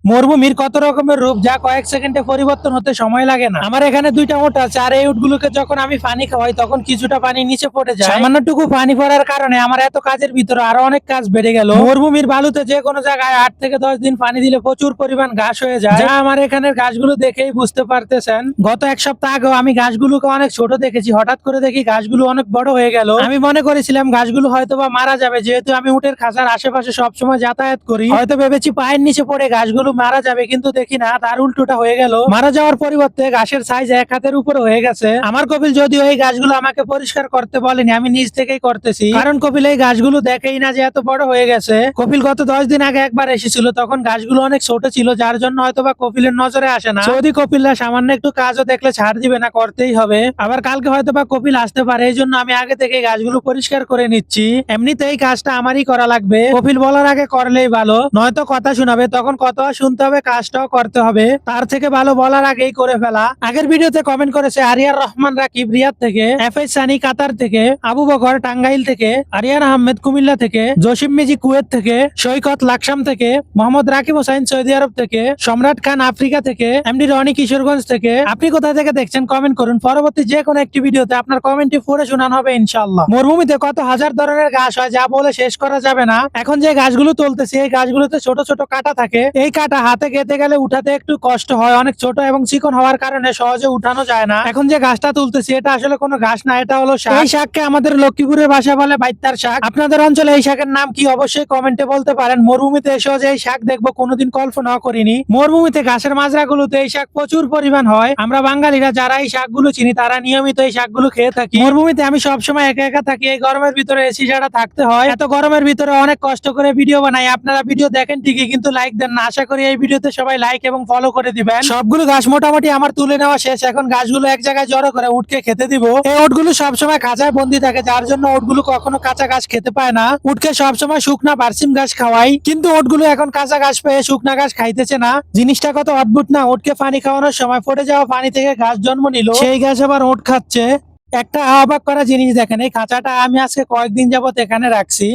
মরুভূমির কত রকমের রূপ যা কয়েক সেকেন্ডে পরিবর্তন হতে সময় লাগে না। আমার এখানে দুইটা উট আছে, আর এই উটগুলোকে যখন আমি পানি খাওয়াই তখন কিছুটা পানি নিচে পড়ে যায়। সামান্যটুকু পানি পড়ার কারণে আমার এত কাজের ভিতরে আরো অনেক কাজ বেড়ে গেল। মরুভূমির বালুতে যে কোনো জায়গায় 8 থেকে 10 দিন পানি দিলে প্রচুর পরিমাণ ঘাস হয়ে যায়, যা আমার এখানের ঘাসগুলো দেখেই বুঝতে পারতেছেন। গত এক সপ্তাহ আগেও আমি ঘাসগুলোকে অনেক ছোট দেখেছি, হঠাৎ করে দেখি ঘাসগুলো অনেক বড় হয়ে গেল। আমি মনে করেছিলাম ঘাসগুলো হয়তো বা মারা যাবে, যেহেতু আমি উটের খাঁচার আশেপাশে সবসময় যাতায়াত করি, হয়তো ভেবেছি পায়ের নিচে পড়ে ঘাসগুলো মারা যাবে, কিন্তু দেখি না, তার উল্টোটা হয়ে গেল। মারা যাওয়ার পরিবর্তে ঘাসের সাইজ 1 হাতের উপরে হয়ে গেছে। আমার কপিল যদিও এই ঘাসগুলো আমাকে পরিষ্কার করতে বলেনি, আমি নিজ থেকেই করতেছি, কারণ কপিল এই ঘাসগুলো দেখেই না যে এত বড় হয়ে গেছে। কপিল গত 10 দিন আগে একবার এসেছিল, তখন ঘাসগুলো অনেক ছোট ছিল, যার জন্য হয়তোবা কপিলের নজরে আসে না। সৌদি কপিলরা সামান্য একটু কাজও দেখলে ছাড় দিবে না, করতেই হবে। আবার কালকে হয়তোবা কপিল আসতে পারে, এই জন্য আমি আগে থেকে ঘাসগুলো পরিষ্কার করে নিচ্ছি। এমনিতে এই কাজটা আমারই করা লাগবে, কপিল বলার আগে করলেই ভালো, নয়তো কথা শোনাবে, তখন কথা শুনতে হবে, কাজটাও করতে হবে। তার থেকে ভালো বলার আগেই করে ফেলা। আগের ভিডিওতে কমেন্ট করেছে আরিয়ার রহমান রাকিব রিয়াদ থেকে, এফএস সানি কাতার থেকে, আবু বকর টাঙ্গাইল থেকে, আরিয়ান আহমেদ কুমিল্লা থেকে, জসিম মিজি কুয়েত থেকে, সৈকত লাকসাম থেকে, মোহাম্মদ রাকিব হোসাইন সৌদি আরব থেকে, সম্রাট খান আফ্রিকা থেকে, এমডি রনি কিশোরগঞ্জ থেকে। আপনি কোথা থেকে দেখছেন কমেন্ট করুন, পরবর্তী যে কোনো একটি ভিডিওতে আপনার কমেন্টটি পড়ে শোনানো হবে ইনশাআল্লাহ। মরুভূমিতে কত হাজার ধরনের ঘাস হয় যা বলে শেষ করা যাবে না। এখন যে গাছগুলো তুলতেছি এই গাছগুলোতে ছোট ছোট কাঁটা থাকে, এই কাঁটা হাতে গেঁথে গেলে উঠাতে একটু কষ্ট হয়, অনেক ছোট এবং চিকন হওয়ার কারণে সহজে উঠানো যায় না। এখন যে গাছটা তুলতেছি এটা আসলে কোনো ঘাস না, এটা হলো শাক। এই শাককে আমাদের লক্ষ্মীপুরের ভাষা বলে বাইত্তার শাক। আপনাদের অঞ্চলে এই শাকের নাম কি অবশ্যই কমেন্টে বলতে পারেন। মরুভূমিতে এসেও যে এই শাক দেখবো কোনোদিন কল্পনাও করিনি। মরুভূমিতে ঘাসের মাজরাগুলোতে এই শাক প্রচুর পরিমাণ হয়। আমরা বাঙালিরা যারা এই শাকগুলো চিনি তারা নিয়মিত এই শাকগুলো খেয়ে থাকি। মরুভূমিতে আমি সবসময় একা একা থাকি, এই গরমের ভিতরে এসি ছাড়া থাকতে হয়। এত গরমের ভিতরে অনেক কষ্ট করে ভিডিও বানাই, আপনারা ভিডিও দেখেন ঠিকই কিন্তু লাইক দেন না। আশা করি এই ভিডিওতে সবাই লাইক এবং ফলো করে দিবেন। সবগুলো ঘাস মোটামুটি আমার তুলে নেওয়া শেষ, এখন ঘাসগুলো এক জায়গায় জড়ো করে উটকে খেতে দিব। এই উটগুলো সবসময় খাঁচায় বন্দি থাকে, যার জন্য উটগুলো কখনো কাঁচা ঘাস খেতে পায় না। উটকে সবসময় শুকনা বার্সিম ঘাস খাওয়াই, কিন্তু উটগুলো এখন কাঁচা ঘাস পেয়ে শুকনা ঘাস খাইতেছে না। জিনিসটা কত অদ্ভুত না, উটকে পানি খাওয়ানোর সময় পড়ে যাওয়া পানি থেকে ঘাস জন্ম নিল, সেই ঘাস আবার উট খাচ্ছে। একটা অবাক করা জিনিস দেখেন, এই খাঁচাটা আমি আজকে কয়েকদিন যাবত এখানে রাখছি।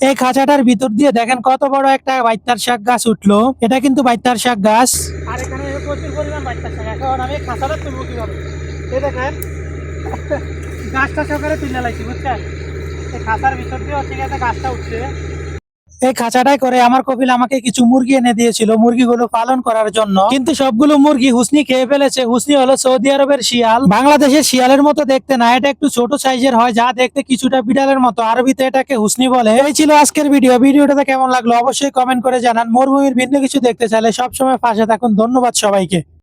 এই খাঁচাটার ভিতর দিয়ে দেখেন কত বড় একটা বাইত্তার শাক গাছ উঠলো। এটা কিন্তু বাইত্তার শাক গাছ, আর এখানে প্রচুর পরিমাণ বাইত্তার শাক। এখন আমি খাঁচাটা তুলবো কিভাবে, এই দেখেন গাছটা সকালে তুলে লাগছি, বুঝছেন? এই খাঁচার ভিতর দিয়ে হচ্ছে গিয়ে গাছটা উঠছে। এই খাঁচাটাই করে আমার কপিল আমাকে কিছু মুরগি এনে দিয়েছিল মুরগিগুলো পালন করার জন্য, কিন্তু সবগুলো মুরগি হুসনি খেয়ে ফেলেছে। হুসনি হলো সৌদি আরবের শিয়াল, বাংলাদেশের শিয়ালের মতো দেখতে না, এটা একটু ছোট সাইজের হয়, যা দেখতে কিছুটা বিড়ালের মতো, আরবিতে এটাকে হুসনি বলে। এই ছিল আজকের ভিডিওটা কেমন লাগলো অবশ্যই কমেন্ট করে জানান। মরুভূমির ভিন্ন কিছু দেখতে চাইলে সবসময় পাশে থাকুন। ধন্যবাদ সবাইকে।